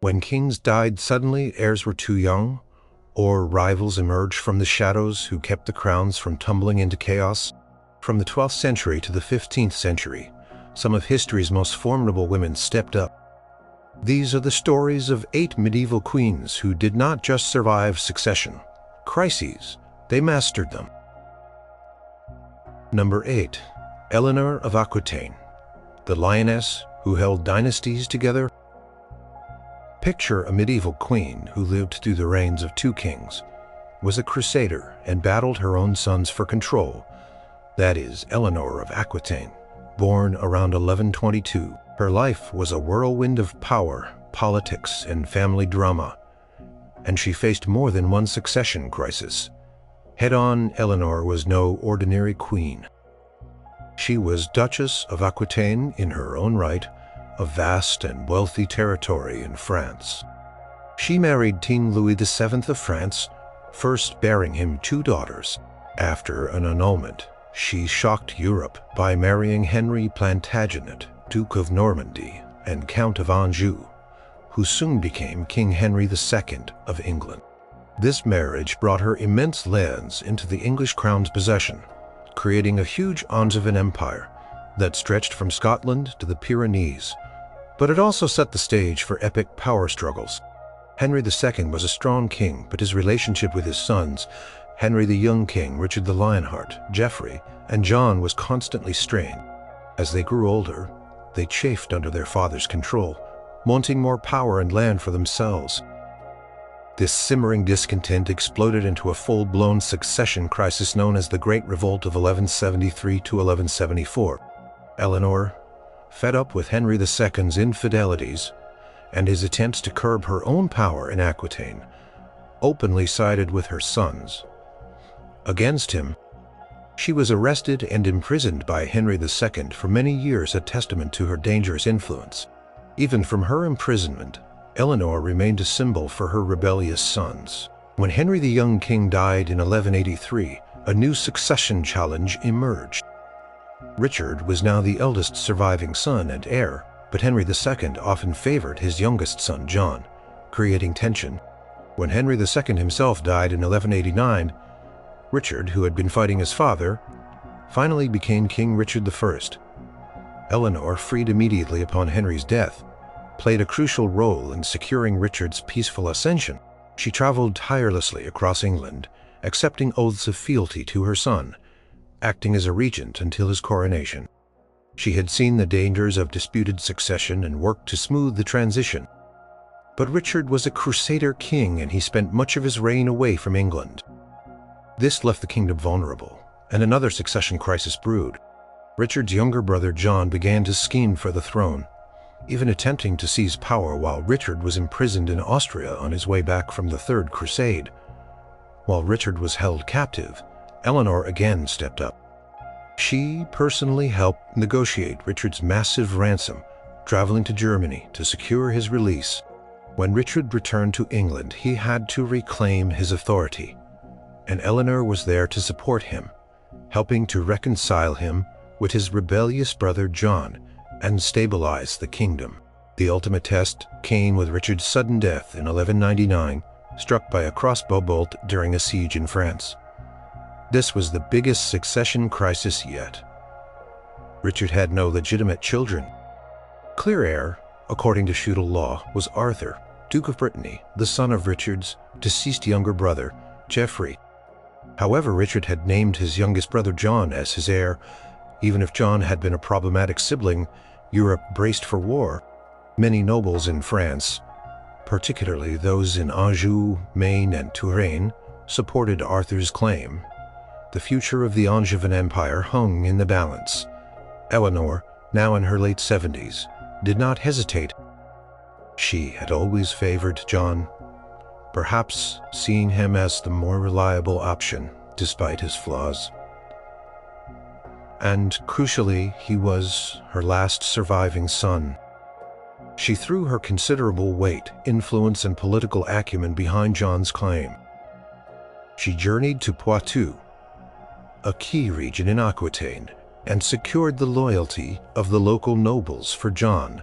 When kings died suddenly, heirs were too young, or rivals emerged from the shadows who kept the crowns from tumbling into chaos. From the 12th century to the 15th century, some of history's most formidable women stepped up. These are the stories of 8 medieval queens who did not just survive succession crises, they mastered them. Number 8. Eleanor of Aquitaine, the lioness who held dynasties together. Picture a medieval queen who lived through the reigns of 2 kings, was a crusader, and battled her own sons for control. That is Eleanor of Aquitaine, born around 1122. Her life was a whirlwind of power, politics, and family drama, and she faced more than one succession crisis. Head-on, Eleanor was no ordinary queen. She was Duchess of Aquitaine in her own right, a vast and wealthy territory in France. She married King Louis VII of France, first bearing him 2 daughters. After an annulment, she shocked Europe by marrying Henry Plantagenet, Duke of Normandy and Count of Anjou, who soon became King Henry II of England. This marriage brought her immense lands into the English crown's possession, creating a huge Angevin empire that stretched from Scotland to the Pyrenees. But it also set the stage for epic power struggles. Henry II was a strong king, but his relationship with his sons, Henry the Young King, Richard the Lionheart, Geoffrey, and John, was constantly strained. As they grew older, they chafed under their father's control, wanting more power and land for themselves. This simmering discontent exploded into a full-blown succession crisis known as the Great Revolt of 1173 to 1174. Eleanor, fed up with Henry II's infidelities and his attempts to curb her own power in Aquitaine, openly sided with her sons. Against him, she was arrested and imprisoned by Henry II for many years, a testament to her dangerous influence. Even from her imprisonment, Eleanor remained a symbol for her rebellious sons. When Henry the Young King died in 1183, a new succession challenge emerged. Richard was now the eldest surviving son and heir, but Henry II often favored his youngest son, John, creating tension. When Henry II himself died in 1189, Richard, who had been fighting his father, finally became King Richard I. Eleanor, freed immediately upon Henry's death, played a crucial role in securing Richard's peaceful ascension. She traveled tirelessly across England, accepting oaths of fealty to her son, acting as a regent until his coronation. She had seen the dangers of disputed succession and worked to smooth the transition. But Richard was a crusader king, and he spent much of his reign away from England. This left the kingdom vulnerable, and another succession crisis brewed. Richard's younger brother John began to scheme for the throne, even attempting to seize power while Richard was imprisoned in Austria on his way back from the Third Crusade. While Richard was held captive, Eleanor again stepped up. She personally helped negotiate Richard's massive ransom, traveling to Germany to secure his release. When Richard returned to England, he had to reclaim his authority, and Eleanor was there to support him, helping to reconcile him with his rebellious brother John and stabilize the kingdom. The ultimate test came with Richard's sudden death in 1199, struck by a crossbow bolt during a siege in France. This was the biggest succession crisis yet. Richard had no legitimate children. Clear heir, according to feudal law, was Arthur, Duke of Brittany, the son of Richard's deceased younger brother, Geoffrey. However, Richard had named his youngest brother John as his heir. Even if John had been a problematic sibling, Europe braced for war. Many nobles in France, particularly those in Anjou, Maine, and Touraine, supported Arthur's claim. The future of the Angevin Empire hung in the balance. Eleanor, now in her late 70s, did not hesitate. She had always favored John, perhaps seeing him as the more reliable option despite his flaws. And crucially, he was her last surviving son. She threw her considerable weight, influence, and political acumen behind John's claim. She journeyed to Poitou, a key region in Aquitaine, and secured the loyalty of the local nobles for John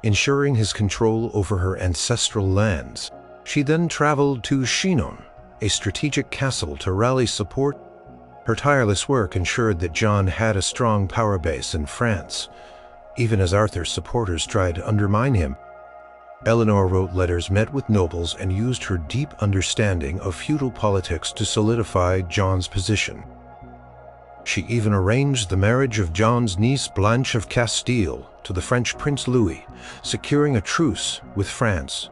ensuring his control over her ancestral lands. She then traveled to Chinon, a strategic castle, to rally support. Her tireless work ensured that John had a strong power base in France, even as Arthur's supporters tried to undermine him. Eleanor wrote letters, met with nobles, and used her deep understanding of feudal politics to solidify John's position. She even arranged the marriage of John's niece Blanche of Castile to the French Prince Louis, securing a truce with France,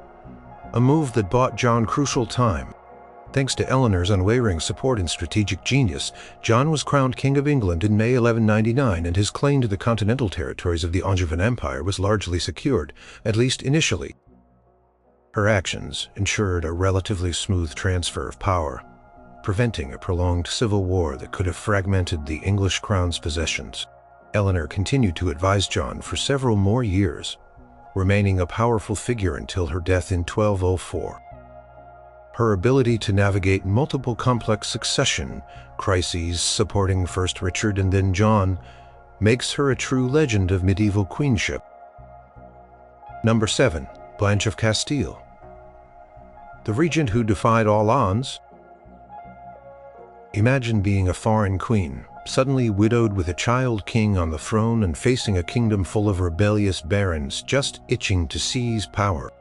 a move that bought John crucial time. Thanks to Eleanor's unwavering support and strategic genius, John was crowned King of England in May 1199, and his claim to the continental territories of the Angevin Empire was largely secured, at least initially. Her actions ensured a relatively smooth transfer of power, preventing a prolonged civil war that could have fragmented the English crown's possessions. Eleanor continued to advise John for several more years, remaining a powerful figure until her death in 1204. Her ability to navigate multiple complex succession crises, supporting first Richard and then John, makes her a true legend of medieval queenship. Number 7. Blanch of Castile. The regent who defied all odds. Imagine being a foreign queen, suddenly widowed with a child king on the throne and facing a kingdom full of rebellious barons just itching to seize power.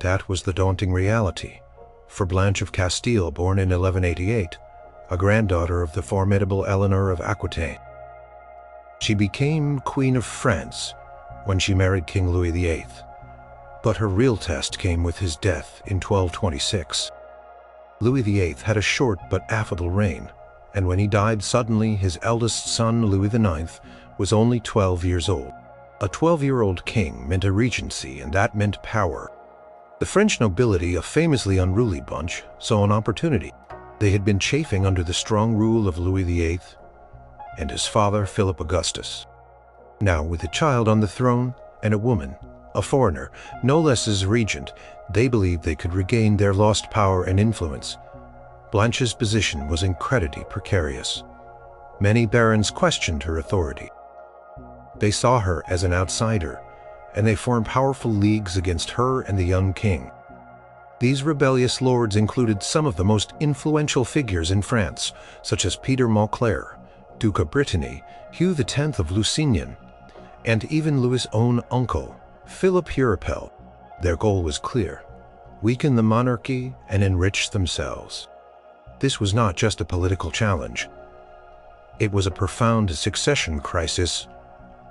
That was the daunting reality for Blanche of Castile, born in 1188, a granddaughter of the formidable Eleanor of Aquitaine. She became Queen of France when she married King Louis VIII, but her real test came with his death in 1226. Louis VIII had a short but affable reign, and when he died suddenly, his eldest son, Louis IX, was only 12 years old. A 12-year-old king meant a regency, and that meant power. The French nobility, a famously unruly bunch, saw an opportunity. They had been chafing under the strong rule of Louis VIII and his father, Philip Augustus. Now, with a child on the throne and a woman, a foreigner, no less as regent, they believed they could regain their lost power and influence. Blanche's position was incredibly precarious. Many barons questioned her authority. They saw her as an outsider, and they formed powerful leagues against her and the young king. These rebellious lords included some of the most influential figures in France, such as Peter Montclair, Duke of Brittany, Hugh X of Lusignan, and even Louis' own uncle, Philip Hurepel. Their goal was clear: weaken the monarchy and enrich themselves. This was not just a political challenge. It was a profound succession crisis,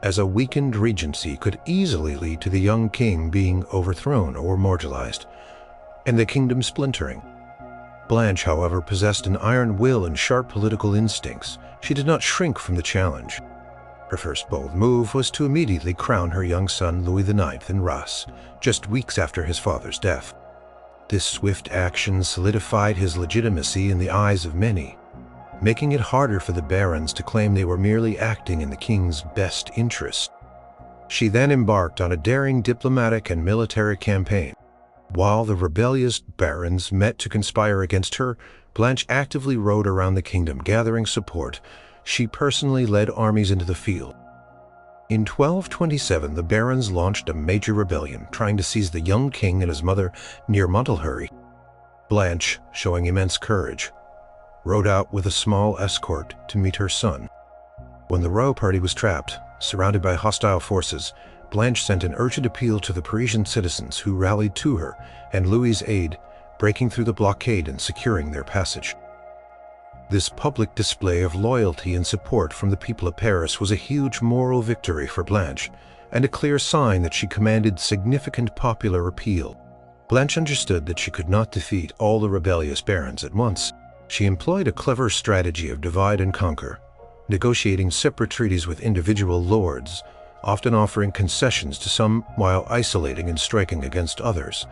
as a weakened regency could easily lead to the young king being overthrown or marginalized, and the kingdom splintering. Blanche, however, possessed an iron will and sharp political instincts. She did not shrink from the challenge. Her first bold move was to immediately crown her young son Louis IX in Reims, just weeks after his father's death. This swift action solidified his legitimacy in the eyes of many, making it harder for the barons to claim they were merely acting in the king's best interest. She then embarked on a daring diplomatic and military campaign. While the rebellious barons met to conspire against her, Blanche actively rode around the kingdom gathering support. She personally led armies into the field. In 1227, the barons launched a major rebellion, trying to seize the young king and his mother near Montelhuri. Blanche, showing immense courage, rode out with a small escort to meet her son. When the royal party was trapped, surrounded by hostile forces, Blanche sent an urgent appeal to the Parisian citizens, who rallied to her and Louis's aid, breaking through the blockade and securing their passage. This public display of loyalty and support from the people of Paris was a huge moral victory for Blanche, and a clear sign that she commanded significant popular appeal. Blanche understood that she could not defeat all the rebellious barons at once. She employed a clever strategy of divide and conquer, negotiating separate treaties with individual lords, often offering concessions to some while isolating and striking against others.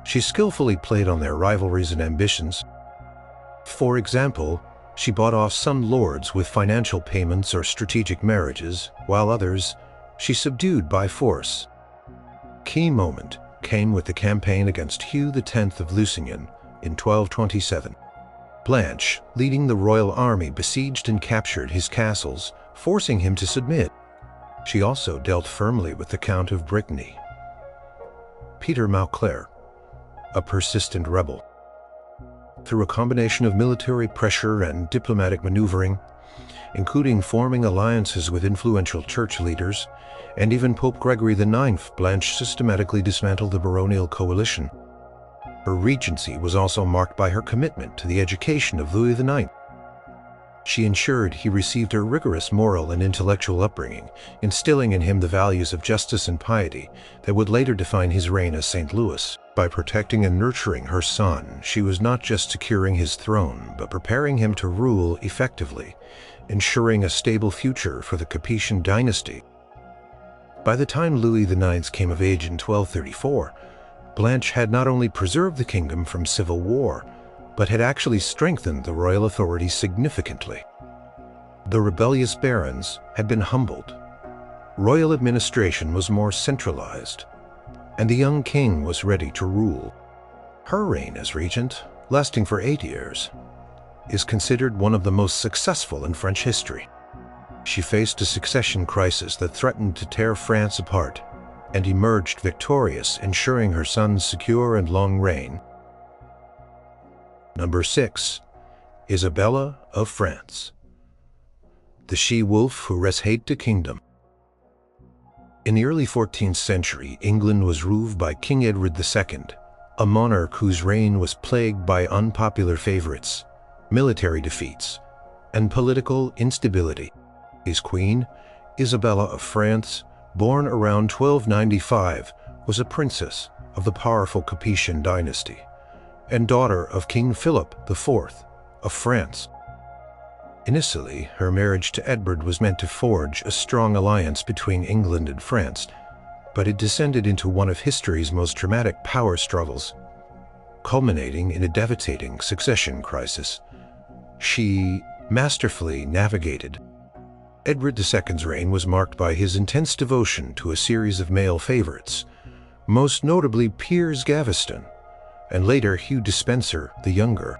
She skillfully played on their rivalries and ambitions. For example, she bought off some lords with financial payments or strategic marriages, while others she subdued by force. Key moment came with the campaign against Hugh X of Lusignan in 1227. Blanche, leading the royal army, besieged and captured his castles, forcing him to submit. She also dealt firmly with the Count of Brittany, Peter Mauclair, a persistent rebel. Through a combination of military pressure and diplomatic maneuvering, including forming alliances with influential church leaders, and even Pope Gregory IX, Blanche systematically dismantled the baronial coalition. Her regency was also marked by her commitment to the education of Louis IX. She ensured he received a rigorous moral and intellectual upbringing, instilling in him the values of justice and piety that would later define his reign as St. Louis. By protecting and nurturing her son, she was not just securing his throne, but preparing him to rule effectively, ensuring a stable future for the Capetian dynasty. By the time Louis IX came of age in 1234, Blanche had not only preserved the kingdom from civil war, but had actually strengthened the royal authority significantly. The rebellious barons had been humbled, royal administration was more centralized, and the young king was ready to rule. Her reign as regent, lasting for 8 years, is considered one of the most successful in French history. She faced a succession crisis that threatened to tear France apart, and emerged victorious, ensuring her son's secure and long reign. Number 6. Isabella of France, the she-wolf who rescued the kingdom. In the early 14th century, England was ruled by King Edward II, a monarch whose reign was plagued by unpopular favorites, military defeats, and political instability. His queen, Isabella of France, born around 1295, was a princess of the powerful Capetian dynasty and daughter of King Philip IV of France. Initially, her marriage to Edward was meant to forge a strong alliance between England and France, but it descended into one of history's most dramatic power struggles, culminating in a devastating succession crisis. She masterfully navigated. Edward II's reign was marked by his intense devotion to a series of male favorites, most notably Piers Gaveston, and later Hugh Despenser the Younger.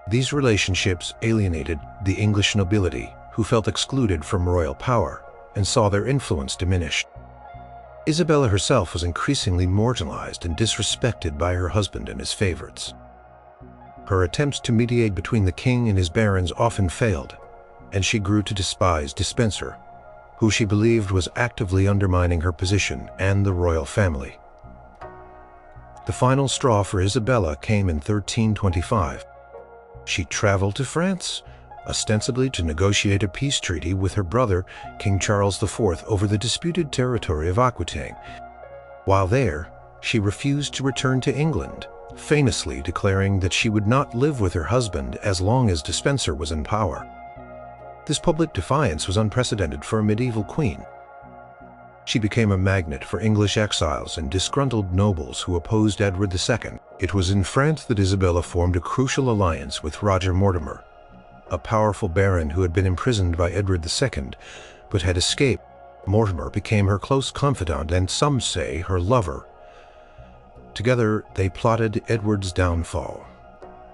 These relationships alienated the English nobility, who felt excluded from royal power and saw their influence diminished. Isabella herself was increasingly marginalized and disrespected by her husband and his favorites. Her attempts to mediate between the king and his barons often failed, and she grew to despise Despenser, who she believed was actively undermining her position and the royal family. The final straw for Isabella came in 1325. She traveled to France, ostensibly to negotiate a peace treaty with her brother, King Charles IV, over the disputed territory of Aquitaine. While there, she refused to return to England, famously declaring that she would not live with her husband as long as Despenser was in power. This public defiance was unprecedented for a medieval queen. She became a magnet for English exiles and disgruntled nobles who opposed Edward II. It was in France that Isabella formed a crucial alliance with Roger Mortimer, a powerful baron who had been imprisoned by Edward II but had escaped. Mortimer became her close confidant and, some say, her lover. Together, they plotted Edward's downfall.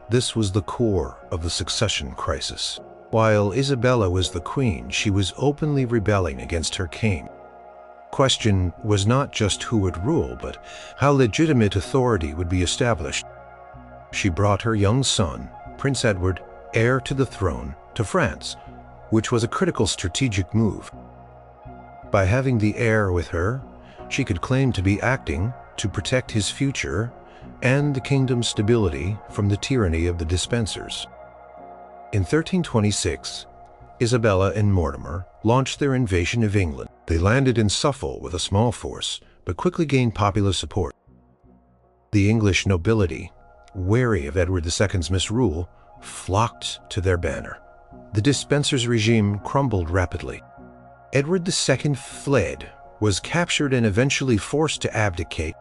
This was the core of the succession crisis. While Isabella was the queen, she was openly rebelling against her king. The question was not just who would rule, but how legitimate authority would be established. She brought her young son, Prince Edward, heir to the throne, to France, which was a critical strategic move. By having the heir with her, she could claim to be acting to protect his future and the kingdom's stability from the tyranny of the Despensers. In 1326, Isabella and Mortimer launched their invasion of England. They landed in Suffolk with a small force, but quickly gained popular support. The English nobility, wary of Edward II's misrule, flocked to their banner. The Despensers' regime crumbled rapidly. Edward II fled, was captured and eventually forced to abdicate.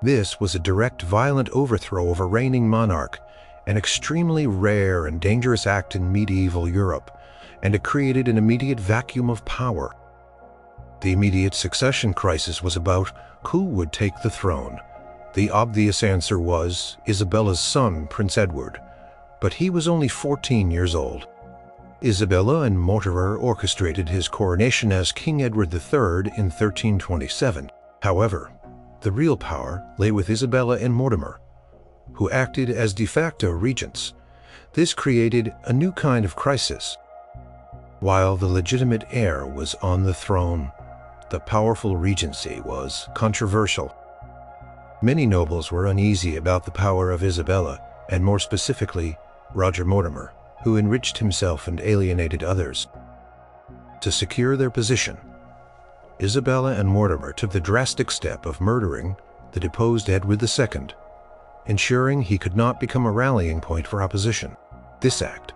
This was a direct violent overthrow of a reigning monarch, an extremely rare and dangerous act in medieval Europe, and it created an immediate vacuum of power. The immediate succession crisis was about who would take the throne. The obvious answer was Isabella's son, Prince Edward, but he was only 14 years old. Isabella and Mortimer orchestrated his coronation as King Edward III in 1327. However, the real power lay with Isabella and Mortimer, who acted as de facto regents. This created a new kind of crisis. While the legitimate heir was on the throne, the powerful regency was controversial. Many nobles were uneasy about the power of Isabella, and more specifically, Roger Mortimer, who enriched himself and alienated others. To secure their position, Isabella and Mortimer took the drastic step of murdering the deposed Edward II, ensuring he could not become a rallying point for opposition. This act,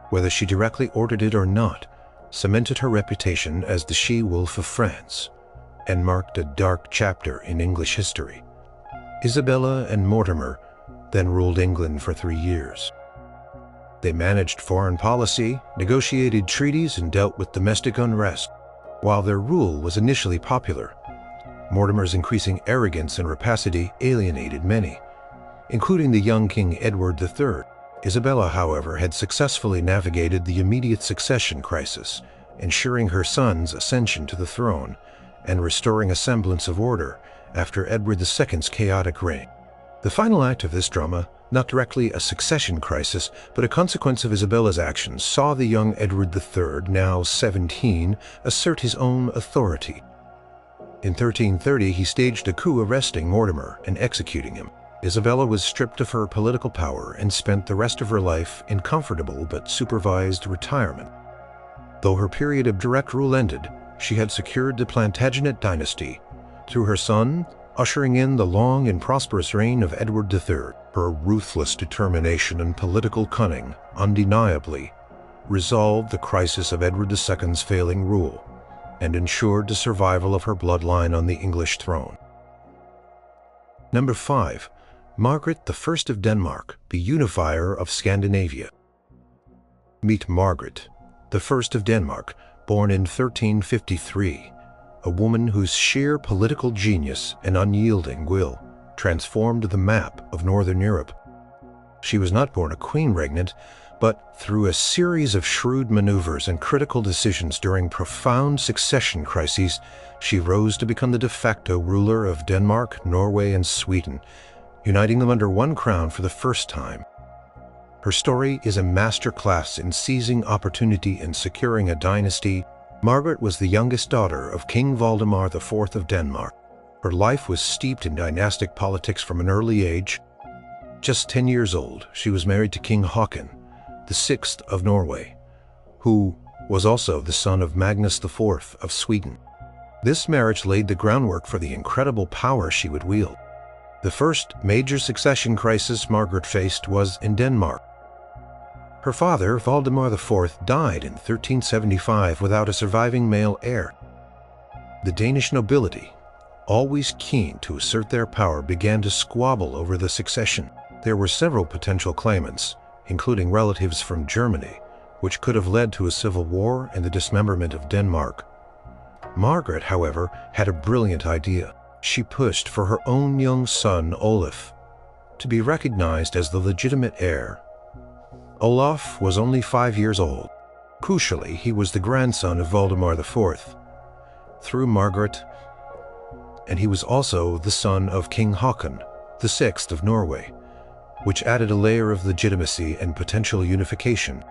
whether she directly ordered it or not, cemented her reputation as the she-wolf of France and marked a dark chapter in English history. Isabella and Mortimer then ruled England for 3 years. They managed foreign policy, negotiated treaties, and dealt with domestic unrest. While their rule was initially popular, Mortimer's increasing arrogance and rapacity alienated many, including the young King Edward III. Isabella, however, had successfully navigated the immediate succession crisis, ensuring her son's ascension to the throne and restoring a semblance of order after Edward II's chaotic reign. The final act of this drama, not directly a succession crisis, but a consequence of Isabella's actions, saw the young Edward III, now 17, assert his own authority. In 1330, he staged a coup arresting Mortimer and executing him. Isabella was stripped of her political power and spent the rest of her life in comfortable but supervised retirement. Though her period of direct rule ended, she had secured the Plantagenet dynasty through her son, ushering in the long and prosperous reign of Edward III. Her ruthless determination and political cunning undeniably resolved the crisis of Edward II's failing rule and ensured the survival of her bloodline on the English throne. Number 5. Margaret I of Denmark, the unifier of Scandinavia. Meet Margaret I of Denmark, born in 1353, a woman whose sheer political genius and unyielding will transformed the map of Northern Europe. She was not born a queen regnant, but through a series of shrewd maneuvers and critical decisions during profound succession crises, she rose to become the de facto ruler of Denmark, Norway, and Sweden, uniting them under one crown for the first time. Her story is a masterclass in seizing opportunity and securing a dynasty. Margaret was the youngest daughter of King Valdemar IV of Denmark. Her life was steeped in dynastic politics from an early age. Just 10 years old, she was married to King Håkon, the sixth of Norway, who was also the son of Magnus IV of Sweden. This marriage laid the groundwork for the incredible power she would wield. The first major succession crisis Margaret faced was in Denmark. Her father, Valdemar IV, died in 1375 without a surviving male heir. The Danish nobility, always keen to assert their power, began to squabble over the succession. There were several potential claimants, including relatives from Germany, which could have led to a civil war and the dismemberment of Denmark. Margaret, however, had a brilliant idea. She pushed for her own young son, Olaf, to be recognized as the legitimate heir. Olaf was only 5 years old. Crucially, he was the grandson of Valdemar IV through Margaret, and he was also the son of King Håkon, the sixth of Norway, which added a layer of legitimacy and potential unification.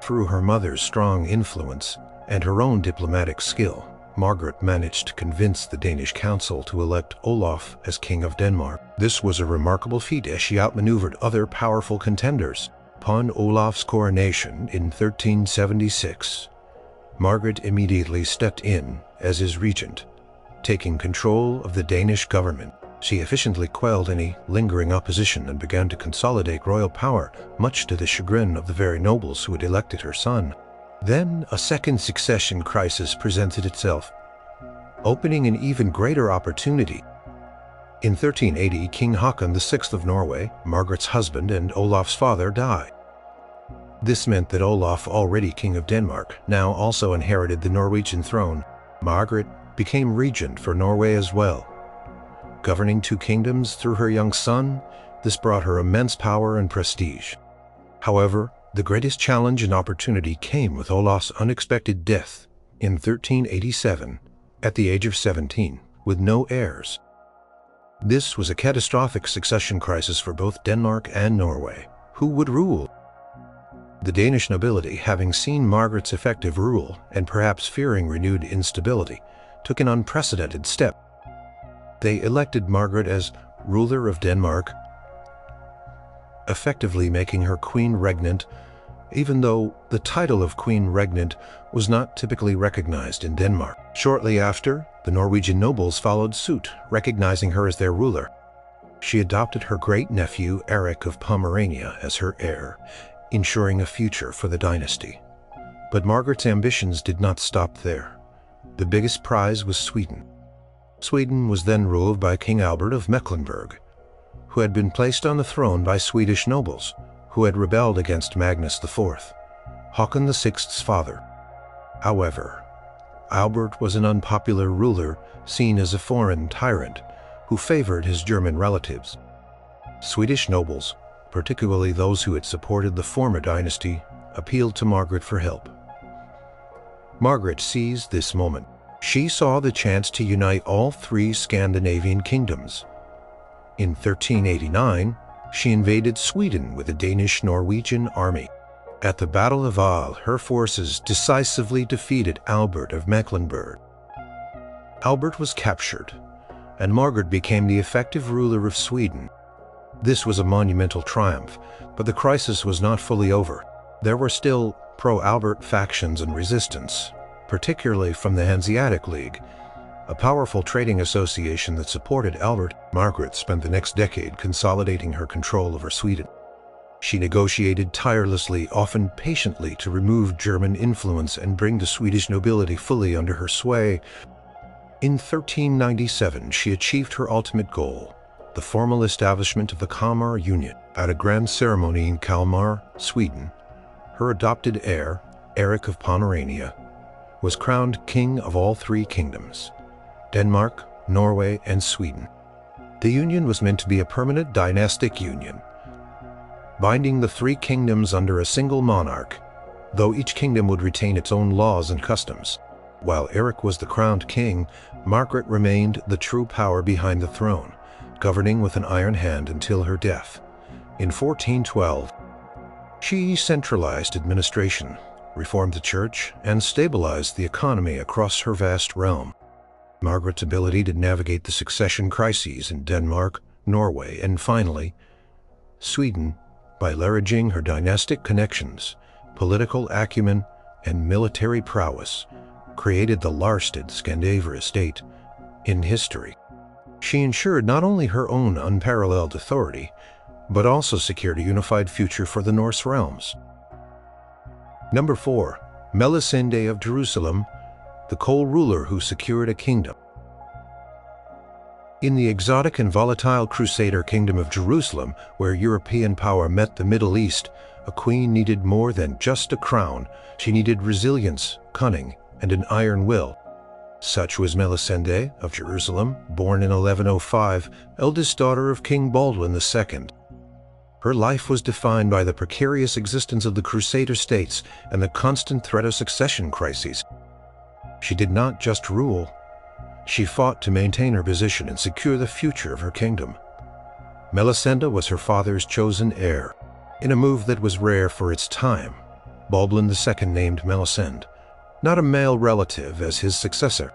Through her mother's strong influence and her own diplomatic skill, Margaret managed to convince the Danish council to elect Olaf as King of Denmark. This was a remarkable feat as she outmaneuvered other powerful contenders. Upon Olaf's coronation in 1376, Margaret immediately stepped in as his regent, taking control of the Danish government. She efficiently quelled any lingering opposition and began to consolidate royal power, much to the chagrin of the very nobles who had elected her son. Then a second succession crisis presented itself, opening an even greater opportunity. In 1380, King Håkon VI of Norway, Margaret's husband and Olaf's father, died. This meant that Olaf, already King of Denmark, now also inherited the Norwegian throne. Margaret became regent for Norway as well. Governing two kingdoms through her young son, this brought her immense power and prestige. However, The greatest challenge and opportunity came with Olaf's unexpected death in 1387, at the age of 17, with no heirs. This was a catastrophic succession crisis for both Denmark and Norway. Who would rule? The Danish nobility, having seen Margaret's effective rule and perhaps fearing renewed instability, took an unprecedented step. They elected Margaret as ruler of Denmark, effectively making her queen regnant, even though the title of queen regnant was not typically recognized in Denmark. Shortly after, the Norwegian nobles followed suit, recognizing her as their ruler. She adopted her great-nephew Eric of Pomerania as her heir, ensuring a future for the dynasty. But Margaret's ambitions did not stop there. The biggest prize was Sweden. Sweden was then ruled by King Albert of Mecklenburg, who had been placed on the throne by Swedish nobles who had rebelled against Magnus IV, Håkon VI's father. However, Albert was an unpopular ruler seen as a foreign tyrant who favored his German relatives. Swedish nobles, particularly those who had supported the former dynasty, appealed to Margaret for help. Margaret seized this moment. She saw the chance to unite all three Scandinavian kingdoms. In 1389, she invaded Sweden with a Danish-Norwegian army. At the Battle of Waal, her forces decisively defeated Albert of Mecklenburg. Albert was captured, and Margaret became the effective ruler of Sweden. This was a monumental triumph, but the crisis was not fully over. There were still pro-Albert factions and resistance, particularly from the Hanseatic League, a powerful trading association that supported Albert. Margaret spent the next decade consolidating her control over Sweden. She negotiated tirelessly, often patiently, to remove German influence and bring the Swedish nobility fully under her sway. In 1397, she achieved her ultimate goal, the formal establishment of the Kalmar Union. At a grand ceremony in Kalmar, Sweden, her adopted heir, Eric of Pomerania, was crowned king of all three kingdoms, Denmark, Norway, and Sweden. The union was meant to be a permanent dynastic union, binding the three kingdoms under a single monarch, though each kingdom would retain its own laws and customs. While Eric was the crowned king, Margaret remained the true power behind the throne, governing with an iron hand until her death. In 1412, she centralized administration, reformed the church, and stabilized the economy across her vast realm. Margaret's ability to navigate the succession crises in Denmark, Norway, and finally, Sweden, by leveraging her dynastic connections, political acumen, and military prowess, created the largest Scandinavian state in history. She ensured not only her own unparalleled authority, but also secured a unified future for the Norse realms. Number 4. Melisende of Jerusalem, the co-ruler who secured a kingdom. In the exotic and volatile crusader kingdom of Jerusalem, where European power met the Middle East, a queen needed more than just a crown. She needed resilience, cunning, and an iron will. Such was Melisende of Jerusalem, born in 1105, eldest daughter of King Baldwin II. Her life was defined by the precarious existence of the Crusader states and the constant threat of succession crises. She did not just rule, she fought to maintain her position and secure the future of her kingdom. Melisende was her father's chosen heir. In a move that was rare for its time, Baldwin II named Melisende, not a male relative, as his successor.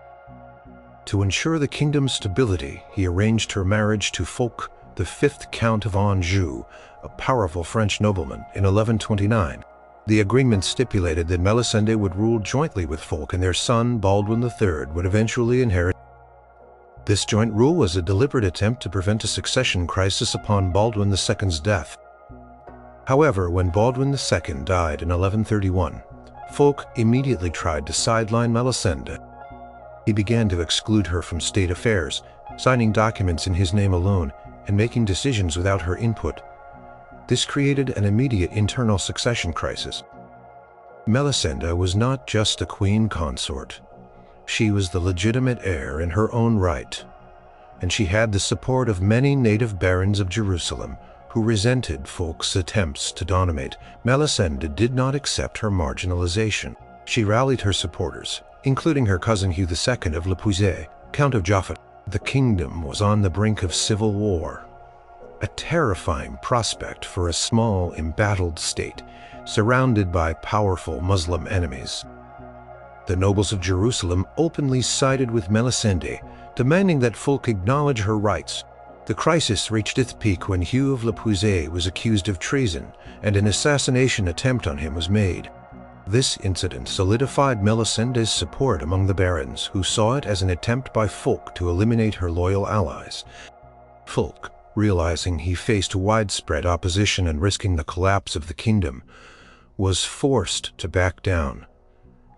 To ensure the kingdom's stability, he arranged her marriage to Fulk, the 5th Count of Anjou, a powerful French nobleman, in 1129. The agreement stipulated that Melisende would rule jointly with Fulk, and their son, Baldwin III, would eventually inherit. This joint rule was a deliberate attempt to prevent a succession crisis upon Baldwin II's death. However, when Baldwin II died in 1131, Fulk immediately tried to sideline Melisende. He began to exclude her from state affairs, signing documents in his name alone and making decisions without her input. This created an immediate internal succession crisis. Melisende was not just a queen consort. She was the legitimate heir in her own right, and she had the support of many native barons of Jerusalem who resented Fulk's attempts to dominate, Melisende did not accept her marginalization. She rallied her supporters, including her cousin Hugh II of Le Puiset, Count of Joffat. The kingdom was on the brink of civil war, a terrifying prospect for a small, embattled state, surrounded by powerful Muslim enemies. The nobles of Jerusalem openly sided with Melisende, demanding that Fulk acknowledge her rights. The crisis reached its peak when Hugh of Le Puiset was accused of treason, and an assassination attempt on him was made. This incident solidified Melisende's support among the barons, who saw it as an attempt by Fulk to eliminate her loyal allies. Fulk, realizing he faced widespread opposition and risking the collapse of the kingdom, was forced to back down.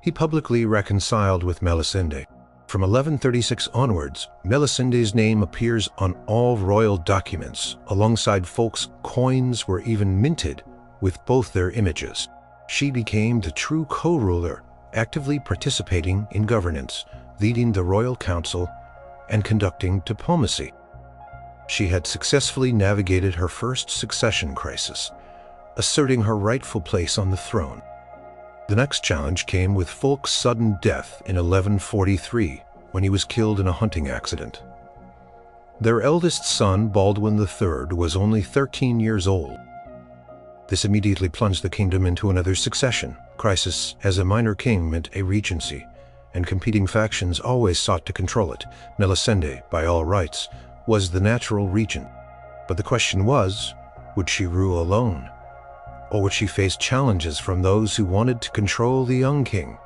He publicly reconciled with Melisende. From 1136 onwards, Melisende's name appears on all royal documents. Alongside Fulk's, coins were even minted with both their images. She became the true co-ruler, actively participating in governance, leading the royal council, and conducting diplomacy. She had successfully navigated her first succession crisis, asserting her rightful place on the throne. The next challenge came with Fulk's sudden death in 1143, when he was killed in a hunting accident. Their eldest son, Baldwin III, was only 13 years old. This immediately plunged the kingdom into another succession crisis, as a minor king meant a regency, and competing factions always sought to control it. Melisende, by all rights, was the natural regent. But the question was, would she rule alone? Or would she face challenges from those who wanted to control the young king?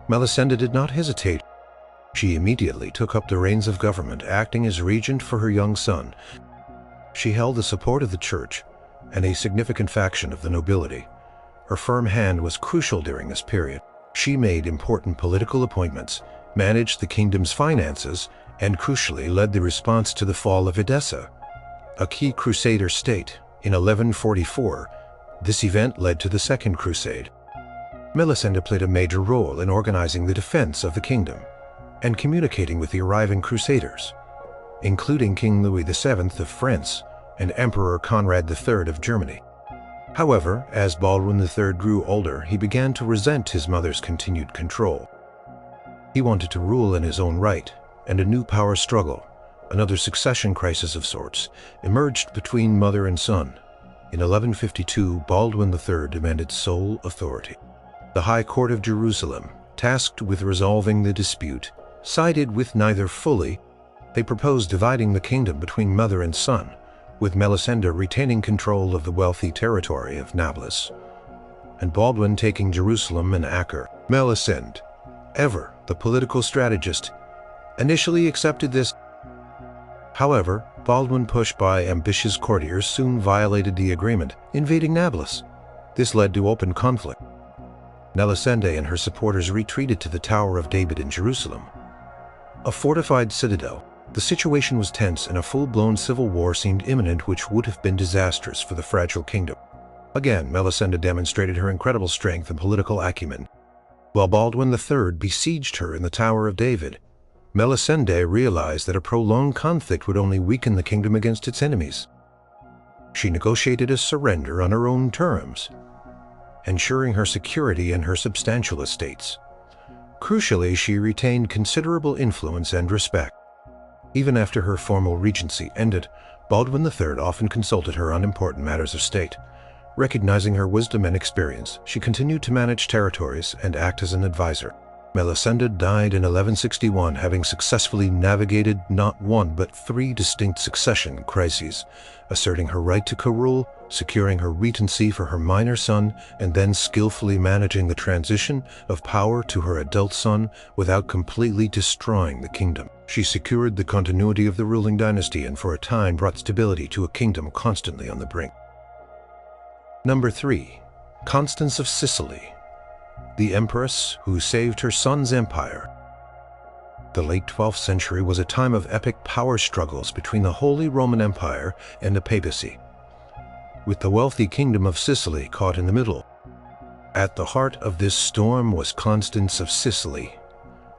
Melisende did not hesitate. She immediately took up the reins of government, acting as regent for her young son. She held the support of the church and a significant faction of the nobility. Her firm hand was crucial during this period. She made important political appointments, managed the kingdom's finances, and crucially led the response to the fall of Edessa, a key crusader state, in 1144. This event led to the Second Crusade. Melisende played a major role in organizing the defense of the kingdom and communicating with the arriving crusaders, including King Louis VII of France and Emperor Conrad III of Germany. However, as Baldwin III grew older, he began to resent his mother's continued control. He wanted to rule in his own right, and a new power struggle, another succession crisis of sorts, emerged between mother and son. In 1152, Baldwin III demanded sole authority. The High Court of Jerusalem, tasked with resolving the dispute, sided with neither fully. They proposed dividing the kingdom between mother and son, with Melisende retaining control of the wealthy territory of Nablus, and Baldwin taking Jerusalem and Acre. Melisende, ever the political strategist, initially accepted this. However, Baldwin, pushed by ambitious courtiers, soon violated the agreement, invading Nablus. This led to open conflict. Melisende and her supporters retreated to the Tower of David in Jerusalem, a fortified citadel. The situation was tense and a full-blown civil war seemed imminent, which would have been disastrous for the fragile kingdom. Again, Melisende demonstrated her incredible strength and political acumen. While Baldwin III besieged her in the Tower of David, Melisende realized that a prolonged conflict would only weaken the kingdom against its enemies. She negotiated a surrender on her own terms, ensuring her security and her substantial estates. Crucially, she retained considerable influence and respect. Even after her formal regency ended, Baldwin III often consulted her on important matters of state. Recognizing her wisdom and experience, she continued to manage territories and act as an advisor. Melisende died in 1161, having successfully navigated not one but 3 distinct succession crises, asserting her right to co-rule, securing her regency for her minor son, and then skillfully managing the transition of power to her adult son without completely destroying the kingdom. She secured the continuity of the ruling dynasty and for a time brought stability to a kingdom constantly on the brink. Number 3. Constance of Sicily, the empress who saved her son's empire. The late 12th century was a time of epic power struggles between the Holy Roman Empire and the papacy, with the wealthy kingdom of Sicily caught in the middle. At the heart of this storm was Constance of Sicily,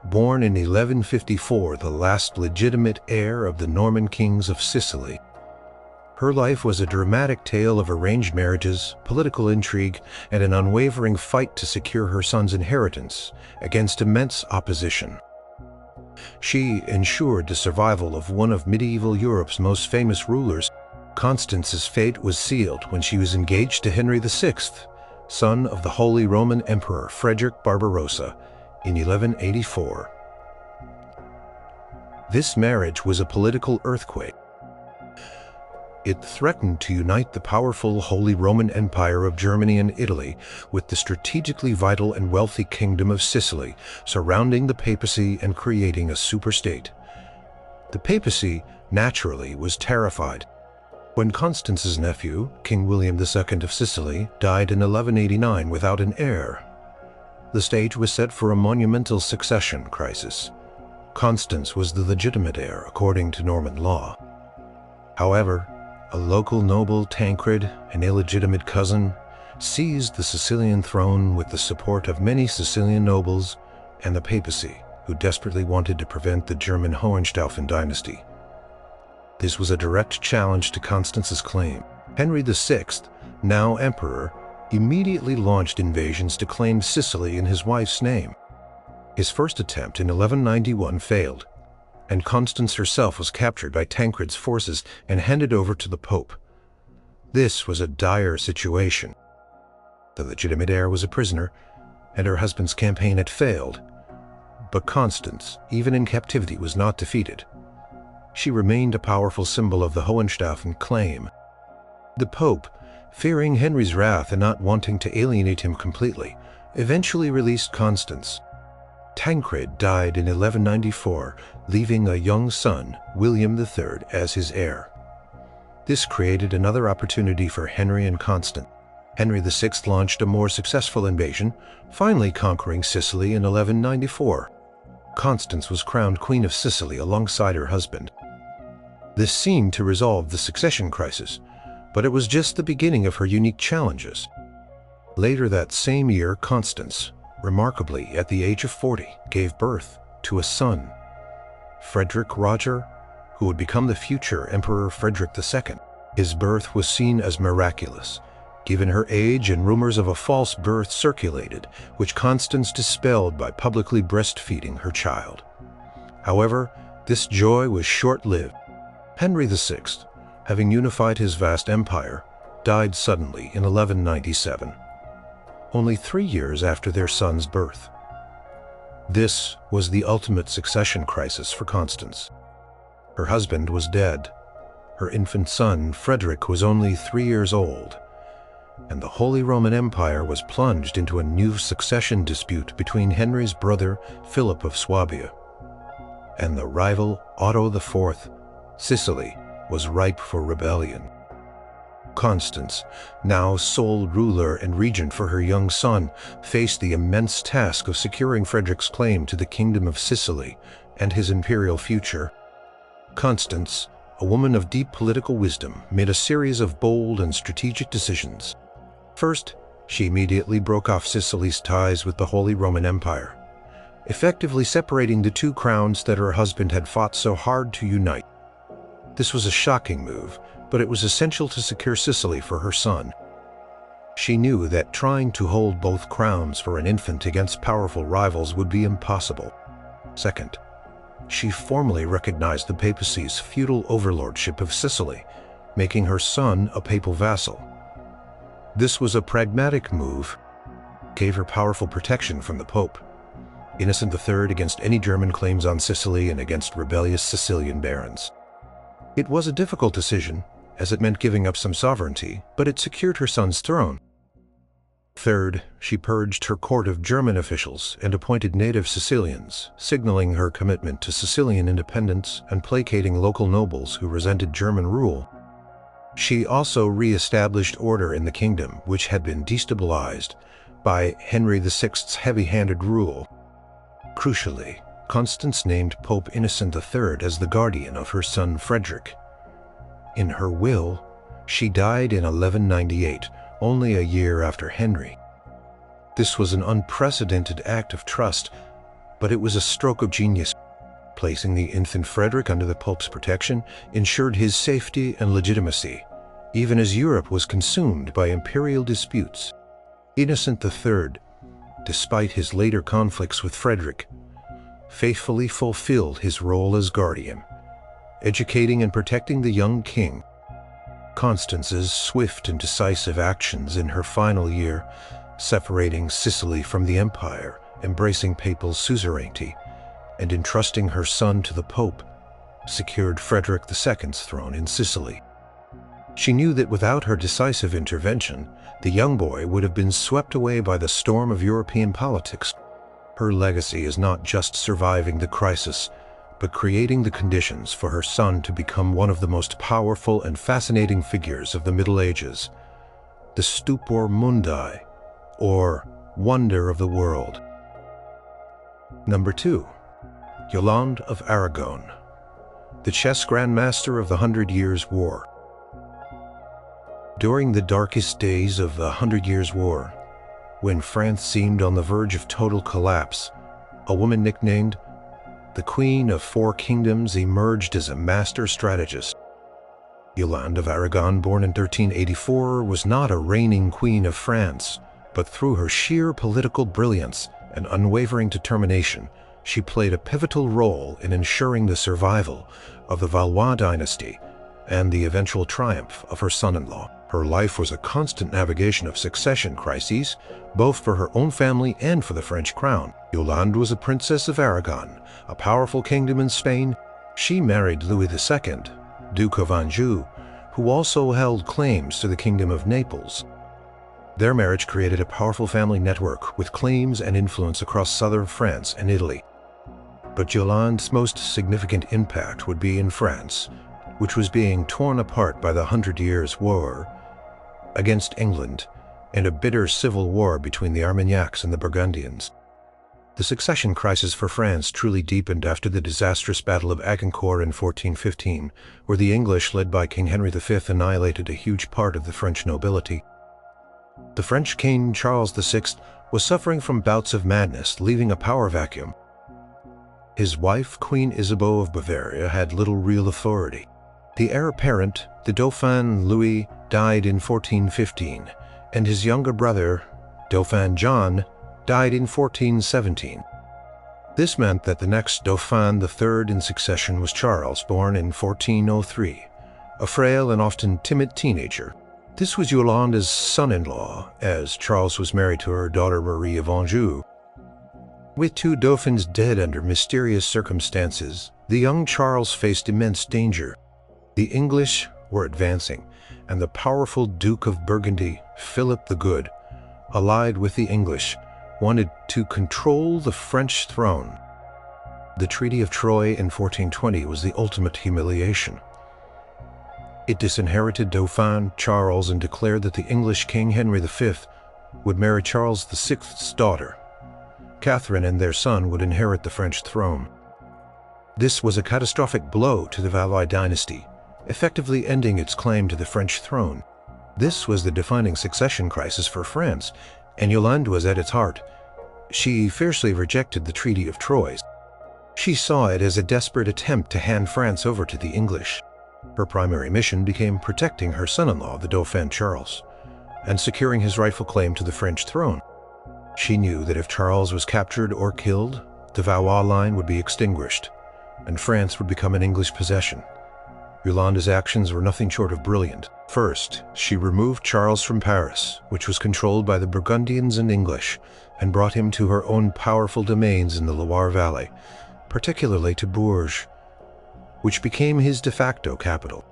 born in 1154, the last legitimate heir of the Norman kings of Sicily. Her life was a dramatic tale of arranged marriages, political intrigue, and an unwavering fight to secure her son's inheritance against immense opposition. She ensured the survival of one of medieval Europe's most famous rulers. Constance's fate was sealed when she was engaged to Henry VI, son of the Holy Roman Emperor Frederick Barbarossa, in 1184. This marriage was a political earthquake. It threatened to unite the powerful Holy Roman Empire of Germany and Italy with the strategically vital and wealthy Kingdom of Sicily, surrounding the papacy and creating a superstate. The papacy, naturally, was terrified. When Constance's nephew, King William II of Sicily, died in 1189 without an heir, the stage was set for a monumental succession crisis. Constance was the legitimate heir according to Norman law. However, a local noble, Tancred, an illegitimate cousin, seized the Sicilian throne with the support of many Sicilian nobles and the papacy, who desperately wanted to prevent the German Hohenstaufen dynasty. This was a direct challenge to Constance's claim. Henry VI, now emperor, immediately launched invasions to claim Sicily in his wife's name. His first attempt in 1191 failed, and Constance herself was captured by Tancred's forces and handed over to the Pope. This was a dire situation. The legitimate heir was a prisoner, and her husband's campaign had failed. But Constance, even in captivity, was not defeated. She remained a powerful symbol of the Hohenstaufen claim. The Pope, fearing Henry's wrath and not wanting to alienate him completely, eventually released Constance. Tancred died in 1194, leaving a young son, William III, as his heir. This created another opportunity for Henry and Constance. Henry VI launched a more successful invasion, finally conquering Sicily in 1194. Constance was crowned Queen of Sicily alongside her husband. This seemed to resolve the succession crisis, but it was just the beginning of her unique challenges. Later that same year, Constance, remarkably at the age of 40, gave birth to a son, Frederick Roger, who would become the future Emperor Frederick II. His birth was seen as miraculous, given her age, and rumors of a false birth circulated, which Constance dispelled by publicly breastfeeding her child. However, this joy was short-lived. Henry VI, having unified his vast empire, died suddenly in 1197. Only 3 years after their son's birth. This was the ultimate succession crisis for Constance. Her husband was dead. Her infant son, Frederick, was only 3 years old, and the Holy Roman Empire was plunged into a new succession dispute between Henry's brother, Philip of Swabia, and the rival Otto IV. Sicily was ripe for rebellion. Constance, now sole ruler and regent for her young son, faced the immense task of securing Frederick's claim to the Kingdom of Sicily and his imperial future. Constance, a woman of deep political wisdom, made a series of bold and strategic decisions. First, she immediately broke off Sicily's ties with the Holy Roman Empire, effectively separating the two crowns that her husband had fought so hard to unite. This was a shocking move, but it was essential to secure Sicily for her son. She knew that trying to hold both crowns for an infant against powerful rivals would be impossible. Second, she formally recognized the papacy's feudal overlordship of Sicily, making her son a papal vassal. This was a pragmatic move, gave her powerful protection from the Pope, Innocent III against any German claims on Sicily and against rebellious Sicilian barons. It was a difficult decision, as it meant giving up some sovereignty, but it secured her son's throne. Third, she purged her court of German officials and appointed native Sicilians, signaling her commitment to Sicilian independence and placating local nobles who resented German rule. She also re-established order in the kingdom, which had been destabilized by Henry VI's heavy-handed rule. Crucially, Constance named Pope Innocent III as the guardian of her son Frederick. In her will, she died in 1198, only a year after Henry. This was an unprecedented act of trust, but it was a stroke of genius. Placing the infant Frederick under the Pope's protection ensured his safety and legitimacy, even as Europe was consumed by imperial disputes. Innocent III, despite his later conflicts with Frederick, faithfully fulfilled his role as guardian, educating and protecting the young king. Constance's swift and decisive actions in her final year, separating Sicily from the empire, embracing papal suzerainty, and entrusting her son to the Pope, secured Frederick II's throne in Sicily. She knew that without her decisive intervention, the young boy would have been swept away by the storm of European politics. Her legacy is not just surviving the crisis, but creating the conditions for her son to become one of the most powerful and fascinating figures of the Middle Ages, the Stupor Mundi, or Wonder of the World. Number 2. Yoland of Aragon, the chess grandmaster of the 100 Years' War. During the darkest days of the 100 Years' War, when France seemed on the verge of total collapse, a woman nicknamed the Queen of Four Kingdoms emerged as a master strategist. Yoland of Aragon, born in 1384, was not a reigning queen of France, but through her sheer political brilliance and unwavering determination, she played a pivotal role in ensuring the survival of the Valois dynasty and the eventual triumph of her son-in-law. Her life was a constant navigation of succession crises, both for her own family and for the French crown. Yolande was a princess of Aragon, a powerful kingdom in Spain. She married Louis II, Duke of Anjou, who also held claims to the Kingdom of Naples. Their marriage created a powerful family network with claims and influence across southern France and Italy. But Yolande's most significant impact would be in France, which was being torn apart by the 100 Years' War against England and a bitter civil war between the Armagnacs and the Burgundians. The succession crisis for France truly deepened after the disastrous Battle of Agincourt in 1415, where the English, led by King Henry V, annihilated a huge part of the French nobility. The French King Charles VI was suffering from bouts of madness, leaving a power vacuum. His wife, Queen Isabeau of Bavaria, had little real authority. The heir apparent, the Dauphin Louis, died in 1415, and his younger brother, Dauphin John, died in 1417. This meant that the next Dauphin, the third in succession, was Charles, born in 1403, a frail and often timid teenager. This was Yolande's son-in-law, as Charles was married to her daughter Marie of Anjou. With two Dauphins dead under mysterious circumstances, the young Charles faced immense danger. The English were advancing, and the powerful Duke of Burgundy, Philip the Good, allied with the English, wanted to control the French throne. The Treaty of Troyes in 1420 was the ultimate humiliation. It disinherited Dauphin Charles and declared that the English King Henry V would marry Charles VI's daughter. Catherine and their son would inherit the French throne. This was a catastrophic blow to the Valois dynasty, effectively ending its claim to the French throne. This was the defining succession crisis for France, and Yolande was at its heart. She fiercely rejected the Treaty of Troyes. She saw it as a desperate attempt to hand France over to the English. Her primary mission became protecting her son-in-law, the Dauphin Charles, and securing his rightful claim to the French throne. She knew that if Charles was captured or killed, the Valois line would be extinguished, and France would become an English possession. Yolande's actions were nothing short of brilliant. First, she removed Charles from Paris, which was controlled by the Burgundians and English, and brought him to her own powerful domains in the Loire Valley, particularly to Bourges, which became his de facto capital.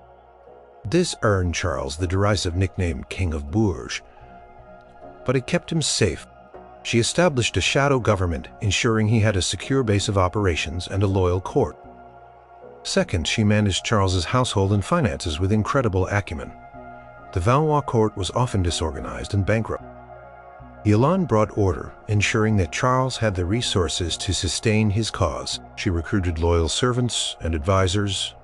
This earned Charles the derisive nickname King of Bourges, but it kept him safe. She established a shadow government, ensuring he had a secure base of operations and a loyal court. Second, she managed Charles's household and finances with incredible acumen. The Valois court was often disorganized and bankrupt. Yolande brought order, ensuring that Charles had the resources to sustain his cause. She recruited loyal servants and advisors,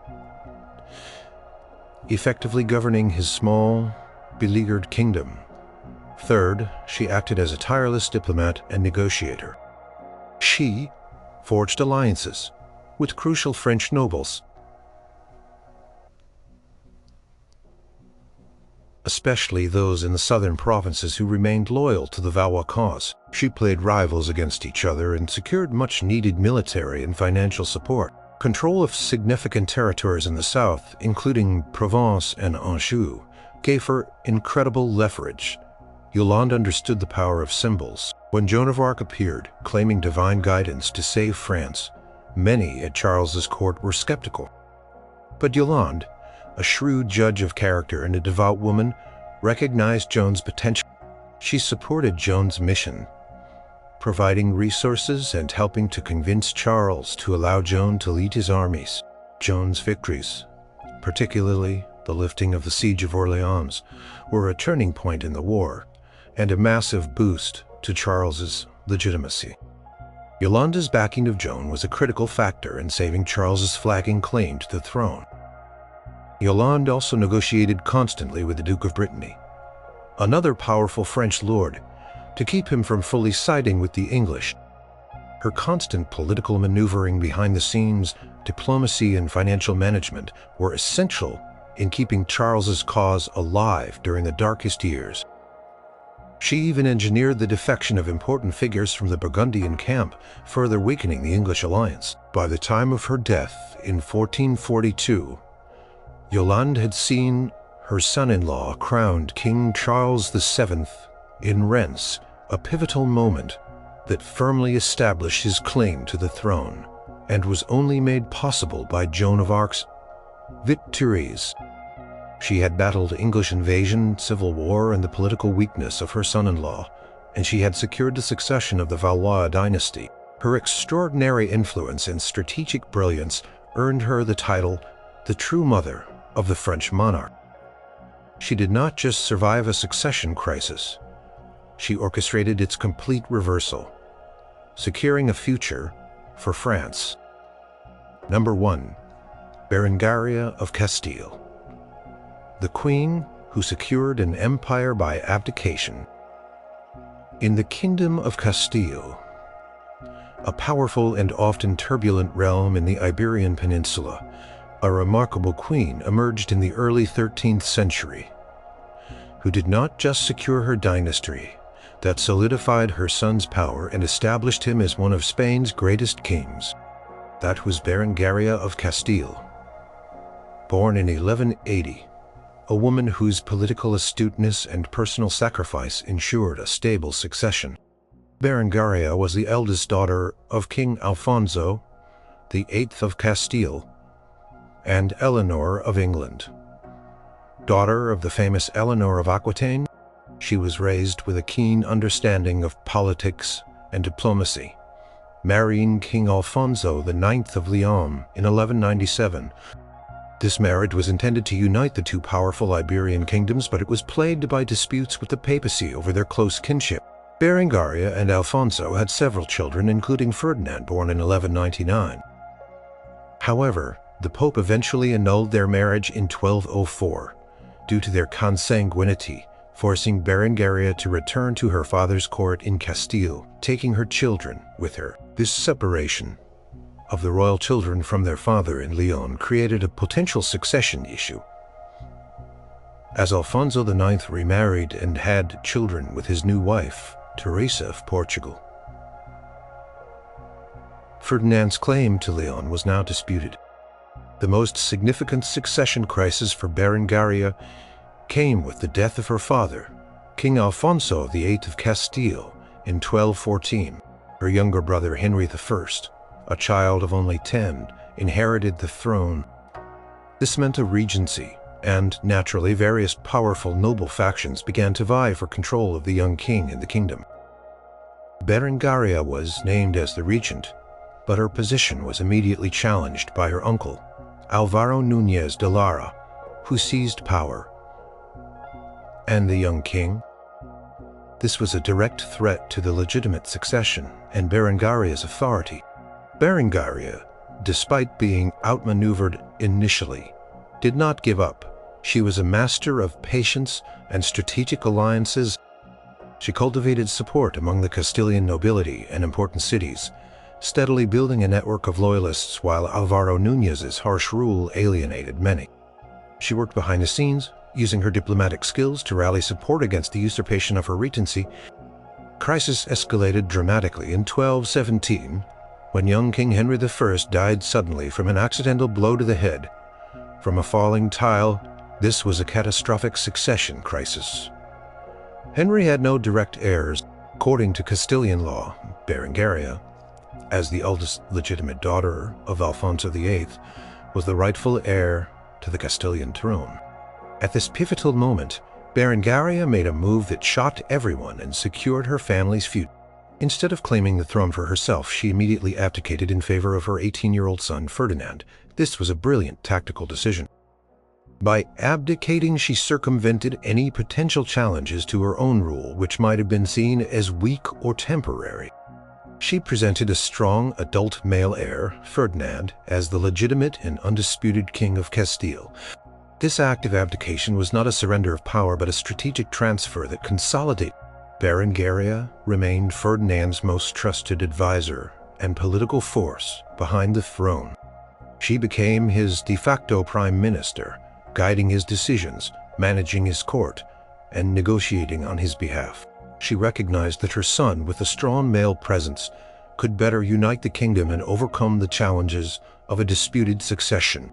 effectively governing his small, beleaguered kingdom. Third, she acted as a tireless diplomat and negotiator. She forged alliances with crucial French nobles. especially those in the southern provinces who remained loyal to the Valois cause. She played rivals against each other and secured much-needed military and financial support. Control of significant territories in the south, including Provence and Anjou, gave her incredible leverage. Yolande understood the power of symbols. When Joan of Arc appeared, claiming divine guidance to save France, many at Charles's court were skeptical. But Yolande, a shrewd judge of character and a devout woman, recognized Joan's potential. She supported Joan's mission, providing resources and helping to convince Charles to allow Joan to lead his armies. Joan's victories, particularly the lifting of the siege of Orleans, were a turning point in the war and a massive boost to Charles's legitimacy. Yolande's backing of Joan was a critical factor in saving Charles's flagging claim to the throne. Yolande also negotiated constantly with the Duke of Brittany, another powerful French lord, to keep him from fully siding with the English. Her constant political maneuvering behind the scenes, diplomacy, and financial management were essential in keeping Charles's cause alive during the darkest years. She even engineered the defection of important figures from the Burgundian camp, further weakening the English alliance. By the time of her death in 1442, Yolande had seen her son-in-law crowned King Charles VII in Reims, a pivotal moment that firmly established his claim to the throne, and was only made possible by Joan of Arc's victories. She had battled English invasion, civil war, and the political weakness of her son-in-law, and she had secured the succession of the Valois dynasty. Her extraordinary influence and strategic brilliance earned her the title, the true mother of the French monarch. She did not just survive a succession crisis, she orchestrated its complete reversal, securing a future for France. Number 1. Barenaria of Castile. The queen who secured an empire by abdication. In the Kingdom of Castile, a powerful and often turbulent realm in the Iberian Peninsula, a remarkable queen emerged in the early 13th century, who did not just secure her dynasty, that solidified her son's power and established him as one of Spain's greatest kings. That was Berengaria of Castile. Born in 1180, a woman whose political astuteness and personal sacrifice ensured a stable succession. Berengaria was the eldest daughter of King Alfonso VIII of Castile and Eleanor of England. Daughter of the famous Eleanor of Aquitaine, she was raised with a keen understanding of politics and diplomacy, marrying King Alfonso IX of Leon in 1197. This marriage was intended to unite the two powerful Iberian kingdoms, but it was plagued by disputes with the papacy over their close kinship. Berengaria and Alfonso had several children, including Ferdinand, born in 1199. However, the Pope eventually annulled their marriage in 1204 due to their consanguinity, forcing Berengaria to return to her father's court in Castile, taking her children with her. This separation of the royal children from their father in Leon created a potential succession issue. As Alfonso IX remarried and had children with his new wife, Teresa of Portugal, Ferdinand's claim to Leon was now disputed. The most significant succession crisis for Berengaria came with the death of her father, King Alfonso VIII of Castile, in 1214. Her younger brother Henry I, a child of only 10, inherited the throne. This meant a regency, and naturally various powerful noble factions began to vie for control of the young king in the kingdom. Berengaria was named as the regent, but her position was immediately challenged by her uncle, Alvaro Núñez de Lara, who seized power. And the young king? This was a direct threat to the legitimate succession and Berengaria's authority. Berengaria, despite being outmaneuvered initially, did not give up. She was a master of patience and strategic alliances. She cultivated support among the Castilian nobility and important cities, steadily building a network of loyalists while Alvaro Núñez's harsh rule alienated many. She worked behind the scenes, using her diplomatic skills to rally support against the usurpation of her regency. Crisis escalated dramatically in 1217, when young King Henry I died suddenly from an accidental blow to the head. From a falling tile, this was a catastrophic succession crisis. Henry had no direct heirs. According to Castilian law, Berengaria, as the eldest legitimate daughter of Alfonso VIII, was the rightful heir to the Castilian throne. At this pivotal moment, Berengaria made a move that shocked everyone and secured her family's future. Instead of claiming the throne for herself, she immediately abdicated in favor of her 18-year-old son Ferdinand. This was a brilliant tactical decision. By abdicating, she circumvented any potential challenges to her own rule, which might have been seen as weak or temporary. She presented a strong adult male heir, Ferdinand, as the legitimate and undisputed King of Castile. This act of abdication was not a surrender of power, but a strategic transfer that consolidated. Berengaria remained Ferdinand's most trusted advisor and political force behind the throne. She became his de facto prime minister, guiding his decisions, managing his court, and negotiating on his behalf. She recognized that her son, with a strong male presence, could better unite the kingdom and overcome the challenges of a disputed succession.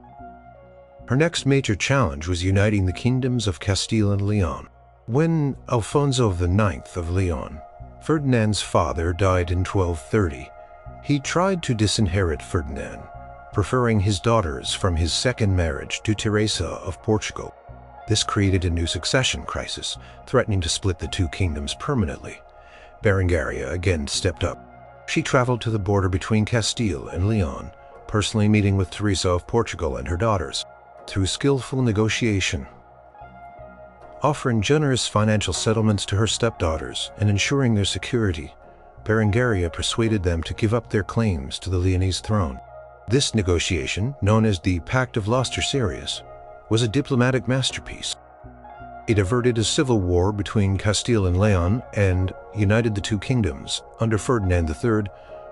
Her next major challenge was uniting the kingdoms of Castile and Leon. When Alfonso IX of Leon, Ferdinand's father, died in 1230, he tried to disinherit Ferdinand, preferring his daughters from his second marriage to Teresa of Portugal. This created a new succession crisis, threatening to split the two kingdoms permanently. Berengaria again stepped up. She traveled to the border between Castile and Leon, personally meeting with Teresa of Portugal and her daughters. Through skillful negotiation, offering generous financial settlements to her stepdaughters and ensuring their security, Berengaria persuaded them to give up their claims to the Leonese throne. This negotiation, known as the Pact of Loster-Sirius, was a diplomatic masterpiece. It averted a civil war between Castile and Leon and united the two kingdoms under Ferdinand III,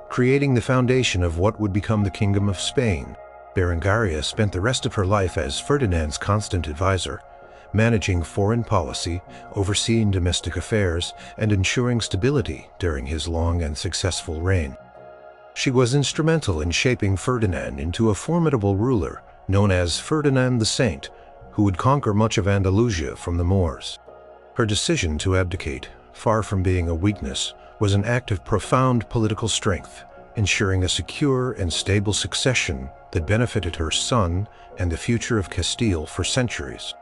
creating the foundation of what would become the Kingdom of Spain. Berengaria spent the rest of her life as Ferdinand's constant advisor, managing foreign policy, overseeing domestic affairs, and ensuring stability during his long and successful reign. She was instrumental in shaping Ferdinand into a formidable ruler known as Ferdinand the Saint, who would conquer much of Andalusia from the Moors. Her decision to abdicate, far from being a weakness, was an act of profound political strength, ensuring a secure and stable succession that benefited her son and the future of Castile for centuries.